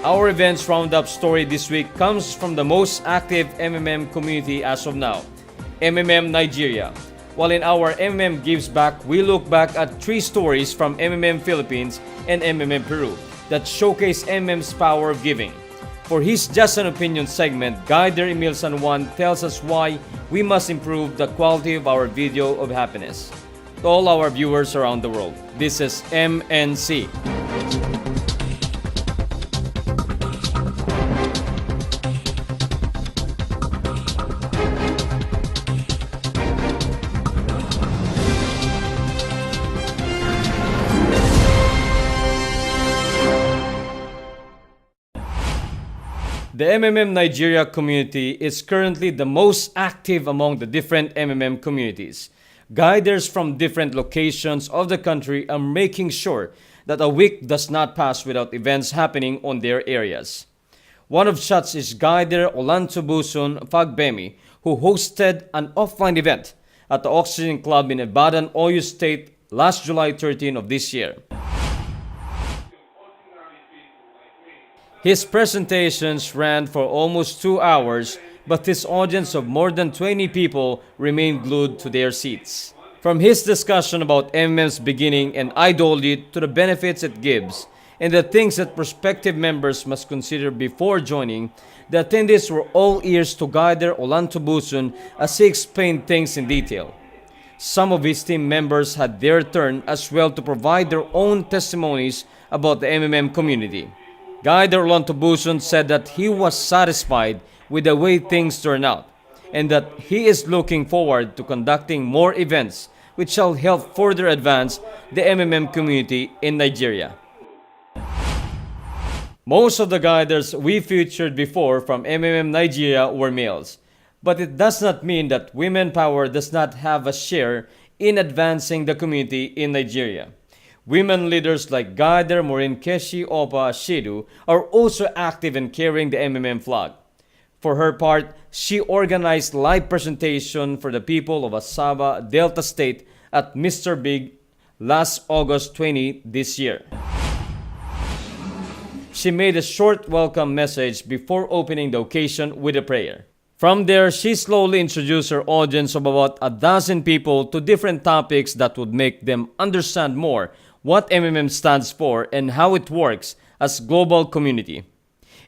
Our events roundup story this week comes from the most active MMM community as of now, MMM Nigeria. While in our MMM Gives Back, we look back at 3 stories from MMM Philippines and MMM Peru that showcase MMM's power of giving. For his Just an Opinion segment, Guider Emil San Juan tells us why we must improve the quality of our video of happiness. To all our viewers around the world, this is MNC. The MMM Nigeria community is currently the most active among the different MMM communities. Guiders from different locations of the country are making sure that a week does not pass without events happening on their areas. One of such is Guider Olantobusun Fagbemi, who hosted an offline event at the Oxygen Club in Ibadan, Oyo State last July 13 of this year. His presentations ran for almost 2 hours, but his audience of more than 20 people remained glued to their seats. From his discussion about MMM's beginning and ideology to the benefits it gives, and the things that prospective members must consider before joining, the attendees were all ears to Guider Olantobusun as he explained things in detail. Some of his team members had their turn as well to provide their own testimonies about the MMM community. Guider Olantobusun said that he was satisfied with the way things turned out and that he is looking forward to conducting more events which shall help further advance the MMM community in Nigeria. Most of the guiders we featured before from MMM Nigeria were males, but it does not mean that women power does not have a share in advancing the community in Nigeria. Women leaders like Guider Morinkeshi Opa Shidu are also active in carrying the MMM flag. For her part, she organized live presentation for the people of Asaba, Delta State at Mr. Big last August 20 this year. She made a short welcome message before opening the occasion with a prayer. From there, she slowly introduced her audience of about a dozen people to different topics that would make them understand more what MMM stands for and how it works as global community.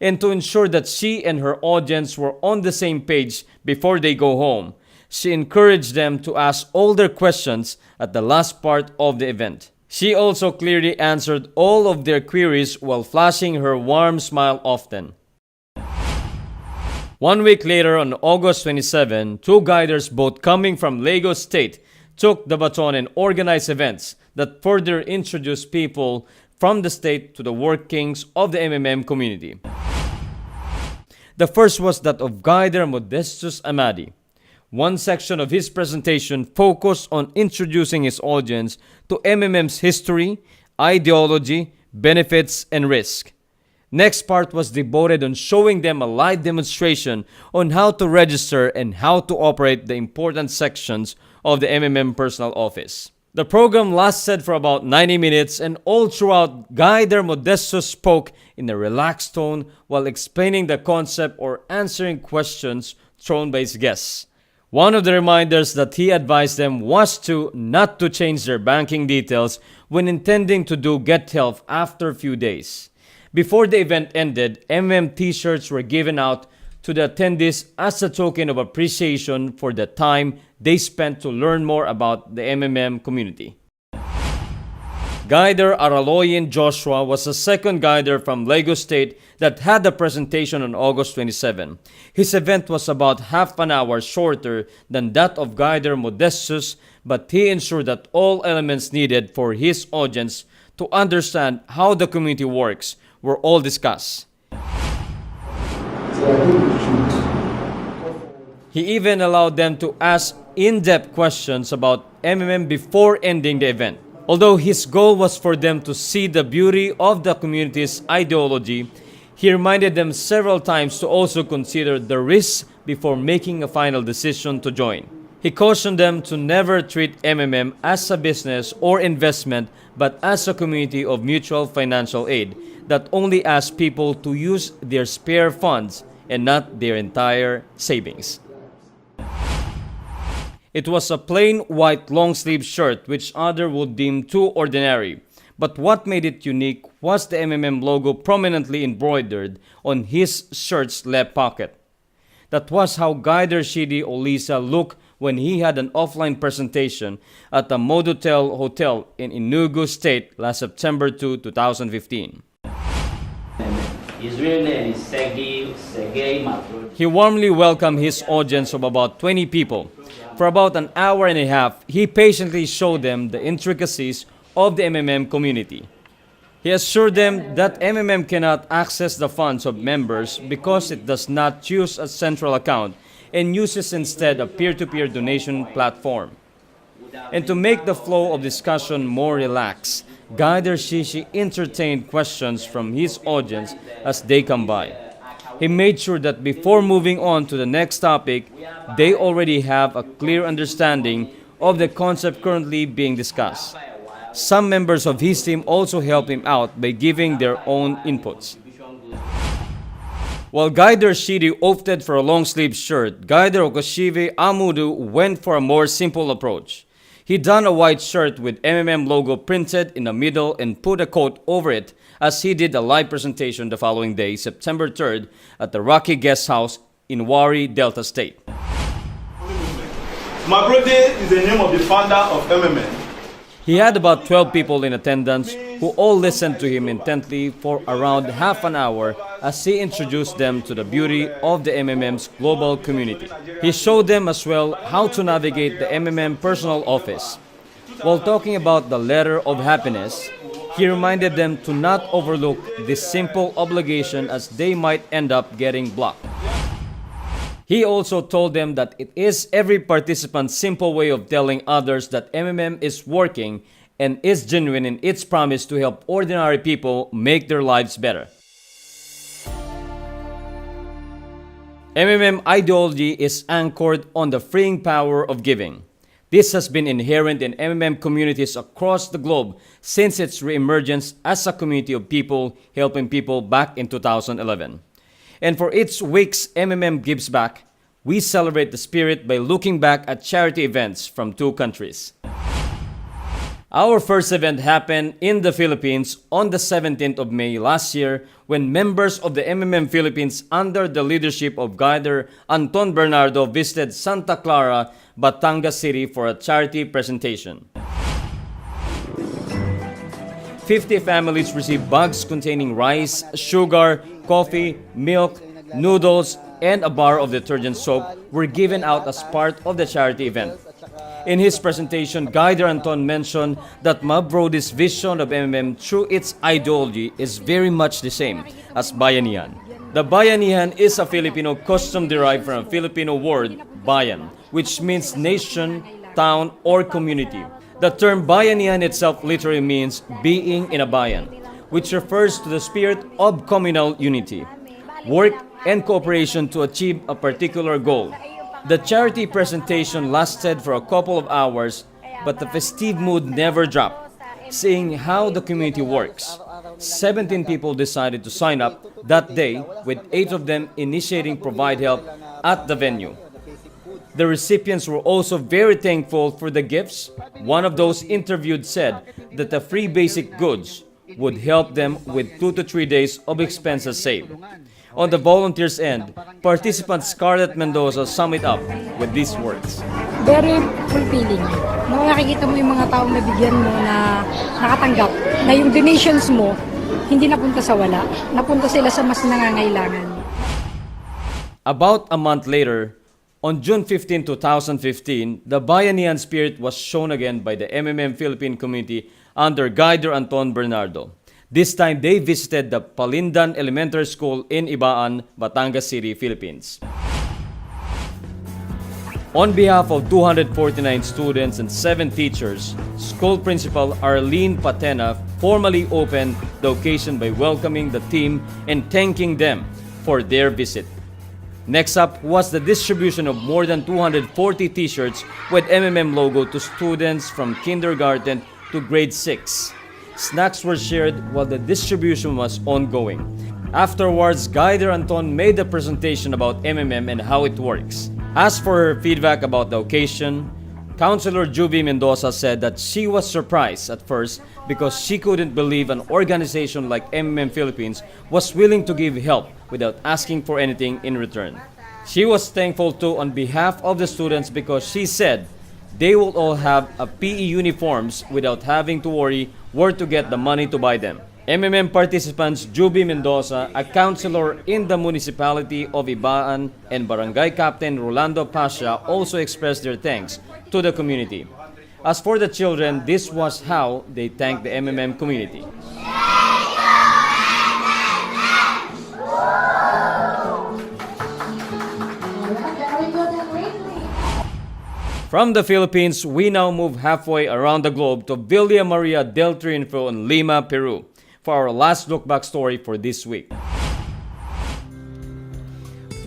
And to ensure that she and her audience were on the same page before they go home, she encouraged them to ask all their questions at the last part of the event. She also clearly answered all of their queries while flashing her warm smile often. 1 week later, on August 27, 2 guiders, both coming from Lagos State, took the baton and organized events that further introduced people from the state to the workings of the MMM community. The first was that of Guider Modestus Amadi. One section of his presentation focused on introducing his audience to MMM's history, ideology, benefits, and risk. Next part was devoted on showing them a live demonstration on how to register and how to operate the important sections of the MMM personal office. The program lasted for about 90 minutes, and all throughout, Guider Modestus spoke in a relaxed tone while explaining the concept or answering questions thrown by his guests. One of the reminders that he advised them was not to change their banking details when intending to do Get Health after a few days. Before the event ended, MMM t-shirts were given out to the attendees as a token of appreciation for the time they spent to learn more about the MMM community. Guider Araloyan Joshua was the second guider from Lagos State that had the presentation on August 27. His event was about half an hour shorter than that of Guider Modestus, but he ensured that all elements needed for his audience to understand how the community works were all discussed. He even allowed them to ask in-depth questions about MMM before ending the event. Although his goal was for them to see the beauty of the community's ideology, he reminded them several times to also consider the risks before making a final decision to join. He cautioned them to never treat MMM as a business or investment, but as a community of mutual financial aid that only asks people to use their spare funds and not their entire savings. It was a plain white long-sleeve shirt which others would deem too ordinary. But what made it unique was the MMM logo prominently embroidered on his shirt's left pocket. That was how Guider Shidi Olisa looked when he had an offline presentation at the Modotel Hotel in Enugu State last September 2, 2015. His real name is Sergei Matrod. He warmly welcomed his audience of about 20 people. For about an hour and a half, he patiently showed them the intricacies of the MMM community. He assured them that MMM cannot access the funds of members because it does not use a central account and uses instead a peer-to-peer donation platform. And to make the flow of discussion more relaxed, Guider Shishi entertained questions from his audience as they come by. He made sure that before moving on to the next topic, they already have a clear understanding of the concept currently being discussed. Some members of his team also helped him out by giving their own inputs. While Guider Shidi opted for a long-sleeve shirt, Guider Okoshive Amudu went for a more simple approach. He donned a white shirt with MMM logo printed in the middle and put a coat over it as he did a live presentation the following day, September 3rd, at the Rocky Guest House in Wari, Delta State. Mabrode is the name of the founder of MMM. He had about 12 people in attendance who all listened to him intently for around half an hour as he introduced them to the beauty of the MMM's global community. He showed them as well how to navigate the MMM personal office. While talking about the letter of happiness, he reminded them to not overlook this simple obligation as they might end up getting blocked. He also told them that it is every participant's simple way of telling others that MMM is working and is genuine in its promise to help ordinary people make their lives better. MMM ideology is anchored on the freeing power of giving. This has been inherent in MMM communities across the globe since its reemergence as a community of people helping people back in 2011. And for its week's MMM Gives Back, we celebrate the spirit by looking back at charity events from 2 countries. Our first event happened in the Philippines on the 17th of May last year when members of the MMM Philippines under the leadership of Guider Anton Bernardo visited Santa Clara, Batangas City for a charity presentation. 50 families received bags containing rice, sugar, coffee, milk, noodles, and a bar of detergent soap were given out as part of the charity event. In his presentation, Guider Anton mentioned that Mabrody's vision of MMM through its ideology is very much the same as Bayanihan. The Bayanihan is a Filipino custom derived from a Filipino word, bayan, which means nation, town, or community. The term Bayanihan itself literally means being in a bayan, which refers to the spirit of communal unity, work, and cooperation to achieve a particular goal. The charity presentation lasted for a couple of hours, but the festive mood never dropped, seeing how the community works. 17 people decided to sign up that day, with 8 of them initiating provide help at the venue. The recipients were also very thankful for the gifts. One of those interviewed said that the free basic goods would help them with 2 to 3 days of expenses saved. On the volunteers' end, participant Scarlett Mendoza summed it up with these words. Very fulfilling. Nakikita mo yung mga taong nabigyan mo na nakatanggap, na yung donations mo, hindi napunta sa wala, napunta sila sa mas nangangailangan. About a month later, on June 15, 2015, the Bayanihan spirit was shown again by the MMM Philippine community under Guider Anton Bernardo. This time, they visited the Palindan Elementary School in Ibaan, Batangas City, Philippines. On behalf of 249 students and 7 teachers, school principal Arlene Patena formally opened the occasion by welcoming the team and thanking them for their visit. Next up was the distribution of more than 240 t-shirts with MMM logo to students from kindergarten to grade 6. Snacks were shared while the distribution was ongoing. Afterwards, Guider Anton made a presentation about MMM and how it works. As for her feedback about the occasion, Councilor Juby Mendoza said that she was surprised at first because she couldn't believe an organization like MMM Philippines was willing to give help without asking for anything in return. She was thankful too on behalf of the students because she said they will all have a PE uniforms without having to worry where to get the money to buy them. MMM participants Juby Mendoza, a councilor in the municipality of Ibaan, and Barangay Captain Rolando Pasha also expressed their thanks to the community. As for the children, this was how they thanked the MMM community. From the Philippines, we now move halfway around the globe to Villa Maria del Triunfo in Lima, Peru, for our last look back story for this week.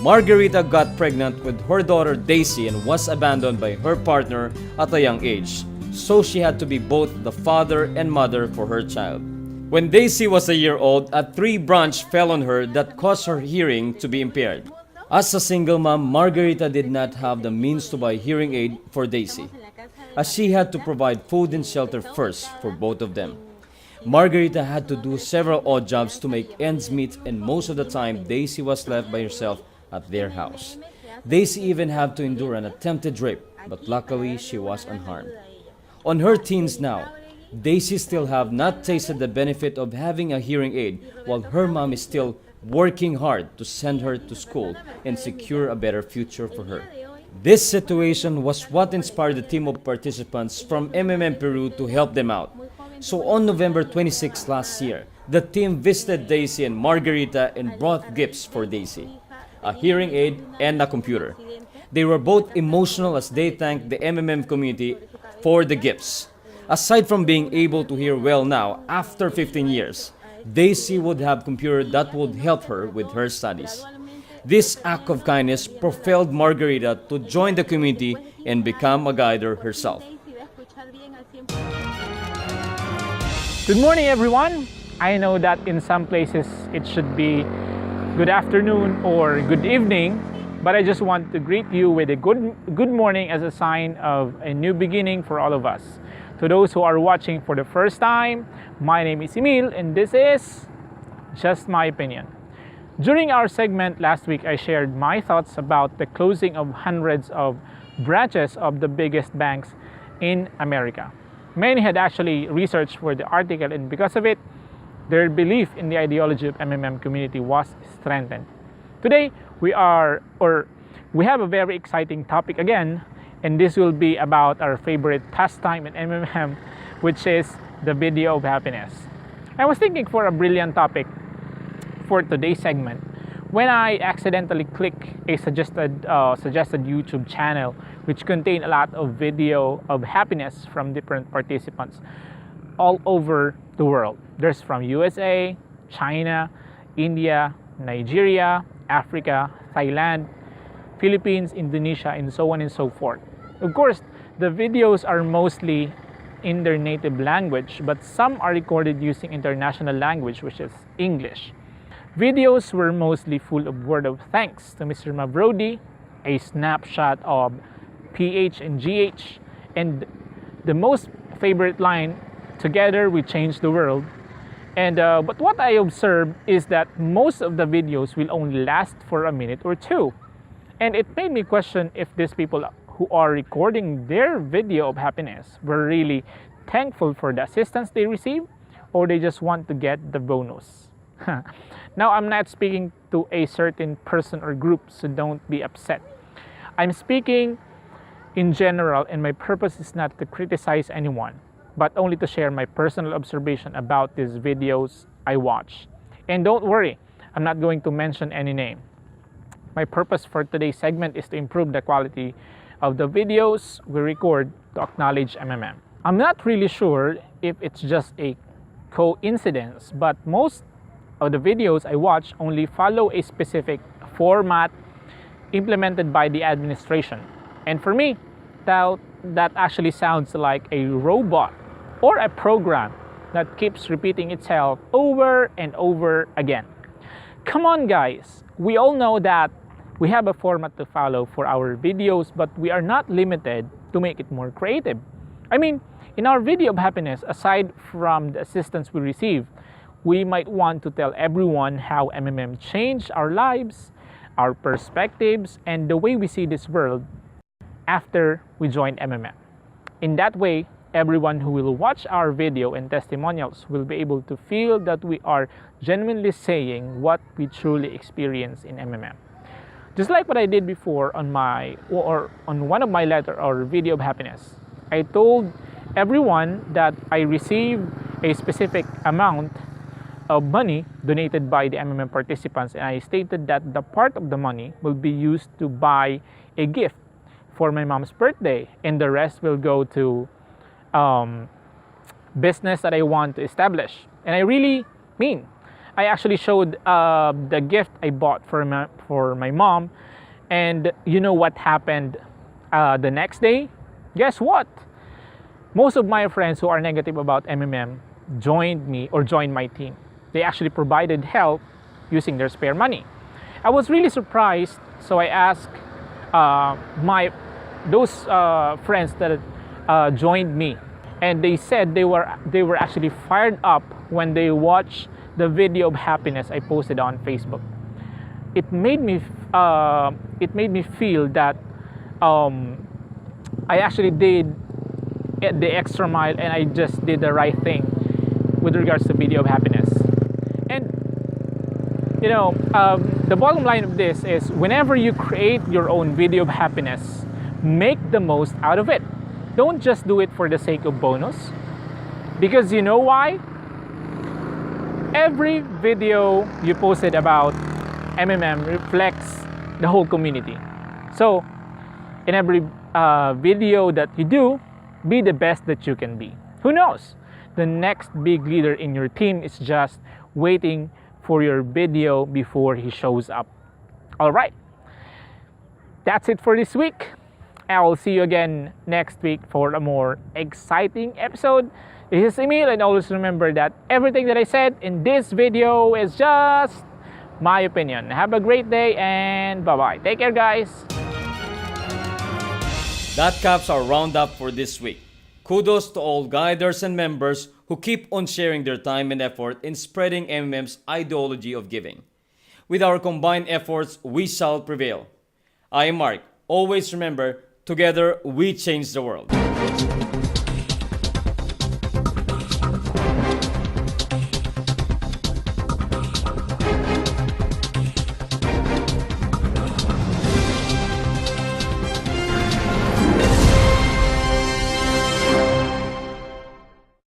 Margarita got pregnant with her daughter Daisy and was abandoned by her partner at a young age, so she had to be both the father and mother for her child. When Daisy was a year old, a tree branch fell on her that caused her hearing to be impaired. As a single mom, Margarita did not have the means to buy hearing aid for Daisy, as she had to provide food and shelter first for both of them. Margarita had to do several odd jobs to make ends meet, and most of the time Daisy was left by herself at their house. Daisy even had to endure an attempted rape, but luckily she was unharmed. On her teens now, Daisy still have not tasted the benefit of having a hearing aid, while her mom is still working hard to send her to school and secure a better future for her. This situation was what inspired the team of participants from MMM Peru to help them out. So on November 26 last year, the team visited Daisy and Margarita and brought gifts for Daisy, a hearing aid and a computer. They were both emotional as they thanked the MMM community for the gifts. Aside from being able to hear well now, after 15 years, Daisy would have a computer that would help her with her studies. This act of kindness propelled Margarita to join the community and become a guider herself. Good morning, everyone. I know that in some places it should be good afternoon or good evening, but I just want to greet you with a good morning as a sign of a new beginning for all of us. To those who are watching for the first time, my name is Emil and this is Just My Opinion. During our segment last week, I shared my thoughts about the closing of hundreds of branches of the biggest banks in America. Many had actually researched for the article, and because of it, their belief in the ideology of MMM community was strengthened. Today, we have a very exciting topic again, and this will be about our favorite pastime in MMM, which is the video of happiness. I was thinking for a brilliant topic for today's segment when I accidentally clicked a suggested YouTube channel which contained a lot of video of happiness from different participants all over the world. There's from USA, China, India, Nigeria, Africa, Thailand, Philippines, Indonesia, and so on and so forth. Of course, the videos are mostly in their native language, but some are recorded using international language, which is English. Videos were mostly full of word of thanks to Mr. Mavrodi, a snapshot of PH and GH, and the most favorite line, "Together we change the world." And but what I observed is that most of the videos will only last for a minute or two. And it made me question if these people who are recording their video of happiness were really thankful for the assistance they received, or they just want to get the bonus. Now, I'm not speaking to a certain person or group, so don't be upset. I'm speaking in general, and my purpose is not to criticize anyone, but only to share my personal observation about these videos I watch. And don't worry, I'm not going to mention any name. My purpose for today's segment is to improve the quality of the videos we record to acknowledge MMM. I'm not really sure if it's just a coincidence, but most of the videos I watch only follow a specific format, implemented by the administration. And for me, that actually sounds like a robot or a program that keeps repeating itself over and over again. Come on guys, we all know that we have a format to follow for our videos, but we are not limited to make it more creative. I mean, in our video of happiness, aside from the assistance we receive, we might want to tell everyone how MMM changed our lives, our perspectives, and the way we see this world after we joined MMM. In that way, everyone who will watch our video and testimonials will be able to feel that we are genuinely saying what we truly experience in MMM. Just like what I did before on one of my letter or video of happiness, I told everyone that I received a specific amount of money donated by the MMM participants, and I stated that the part of the money will be used to buy a gift for my mom's birthday, and the rest will go to business that I want to establish. And I really mean, I actually showed the gift I bought for my mom, and you know what happened the next day? Guess what? Most of my friends who are negative about MMM joined me or joined my team. They actually provided help using their spare money. I was really surprised, so I asked those friends that joined me, and they said they were actually fired up when they watched the video of happiness I posted on Facebook. It made me feel that I actually did the extra mile, and I just did the right thing with regards to video of happiness. And you know, the bottom line of this is, whenever you create your own video of happiness, make the most out of it. Don't just do it for the sake of bonus, because you know why? Every video you posted about MMM reflects the whole community. So in every video that you do, be the best that you can be. Who knows? The next big leader in your team is just waiting for your video before he shows up. All right, that's it for this week. I will see you again next week for a more exciting episode. This is Emil, and always remember that everything that I said in this video is just my opinion. Have a great day, and bye-bye. Take care, guys. That caps our roundup for this week. Kudos to all guiders and members who keep on sharing their time and effort in spreading MMM's ideology of giving. With our combined efforts, we shall prevail. I am Mark. Always remember, together we change the world.